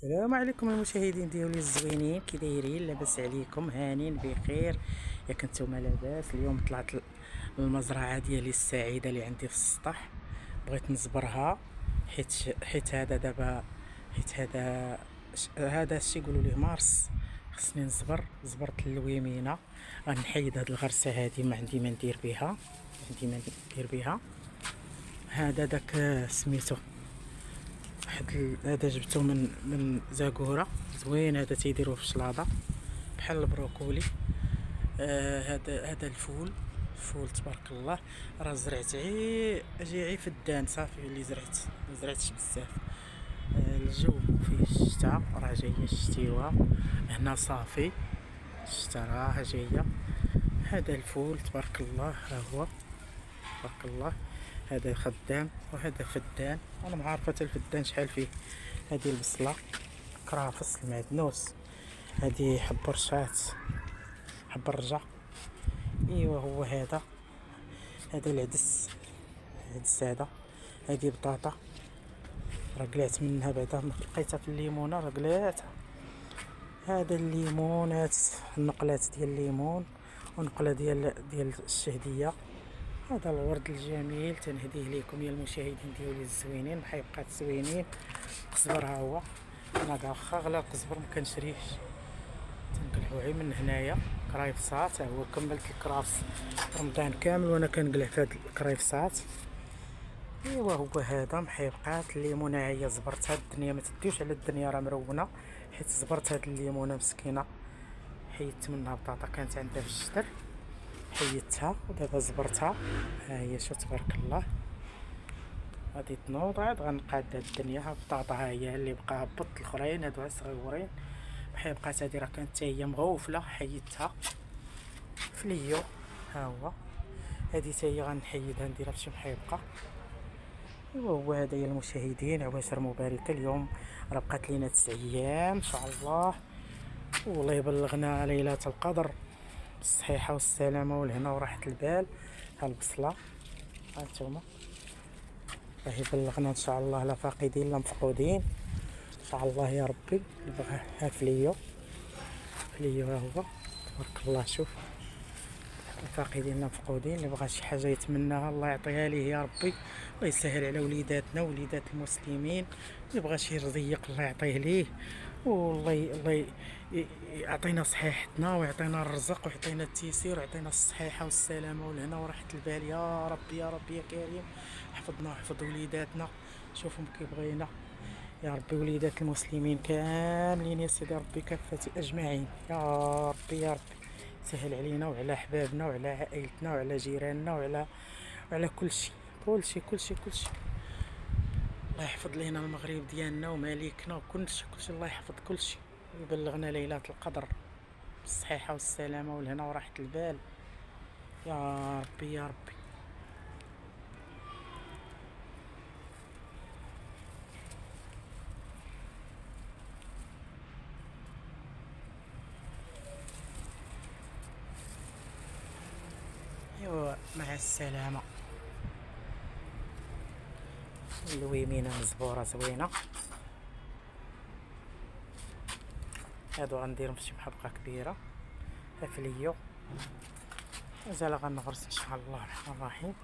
السلام عليكم المشاهدين ديالي الزوينين، كي دايرين؟ لاباس عليكم؟ هانين بخير؟ ياك نتوما لاباس؟ اليوم طلعت المزرعه ديالي السعيده اللي عندي في السطح، بغيت نزبرها حيت هذا دابا، حيت هذا الشيء يقولوا ليه مارس. خصني زبرت اللويمينه، غنحيد هاد الغرسه هادي، ما عندي ما ندير بها، هذا داك سميتو، هذا جبته من زاكورة زوين، هذا تيديروه في شلاضه بحال البروكولي. هذا الفول تبارك الله، راه زرعت غير فدان صافي اللي زرعت، ما زرعتش بزاف. الجو فيه الشتاء، راه جايه الشتيوه هنا صافي، الشتاء راه جايه. هذا الفول تبارك الله، ها هو تبارك الله. هذا خدام وهذا فدان، انا ما عارفه الفدان شحال فيه. هذه البصله، كرافس، المعدنوس، هذه حب رشات، حب الرجع. ايوا هو هذا العدس، هذا. هذه بطاطا، راه قلعت منها بعدا، لقيتها في الليمونه راه قلعتها. هذا الليمونات، النقلات ديال الليمون ونقله ديال الشهديه. هذا الورد الجميل تنهديه لكم يا المشاهدين ديالي الزوينين، محيبقات زوينين. القزبر ها هو، انا كاع واخا غلا القزبر ما كنشريهش، تنقلعو غير من هنايا. كرايفصات، ها هو كملت الكرافس رمضان كامل وانا كنقلع في هاد الكرايفصات. ايوا هو هذا محيبقات. الليمونه هي زبرتها، الدنيا ما تديوش على الدنيا راه مرونه، حيت زبرت هاد الليمونه مسكينه، حيدت منها بطاطا كانت عندها في الشتر، حيدتها ودابا زبرتها. ها هي شوف تبارك الله، غادي تنوض عاد غنقاد هاد الدنيا. ها بطاطا ها هي اللي بقى هبط، الاخرين هادو صغيورين. محيبقات هادي راه كانت حتى هي مغوفله، حيدتها. فليو ها هو، هادي حتى هي غنحيدها نديرها فشي محيبقه. ايوا هو هذا يا المشاهدين، عواشر مباركه. اليوم راه بقات لينا 9 ايام ان شاء الله، والله يبلغنا ليله القدر بالصحيحه والسلامه والهنا وراحه البال. ها البصله، ها انتوما، راه يبلغنا ان شاء الله، لا فاقدين لا مفقودين ان شاء الله يا ربي. بغى ها فليو ها هو تبارك الله. شوف، لا فاقدين لا مفقودين، اللي بغى شي حاجه يتمناها الله يعطيها ليه يا ربي، ويسهل على وليداتنا وليدات المسلمين. اللي بغى شي رزيق الله يعطيه ليه، والله يعطينا صحيحتنا ويعطينا الرزق ويعطينا التيسير ويعطينا الصحيحه والسلامه والهنا وراحه البال يا ربي. يا ربي يا كريم، حفظنا وحفظ وليداتنا، شوفهم كي بغينا يا ربي. وليدات المسلمين كاملين يا سيدي ربي كافة اجمعين يا ربي. يا ربي سهل علينا وعلى احبابنا وعلى عائلتنا وعلى جيراننا وعلى كل شيء. الله يحفظ لينا المغرب ديالنا ومالكنا وكلشي الله يحفظ كلشي، ويبلغنا ليلة القدر بالصحيحة والسلامة والهنا وراحة البال يا ربي يا ربي. ايوا مع السلامة. الويمينة مزبورة زوينة، هادو غنديرهم فشي محبقة كبيرة. فليو مازال غنغرس ان شاء الله الرحمن الرحيم.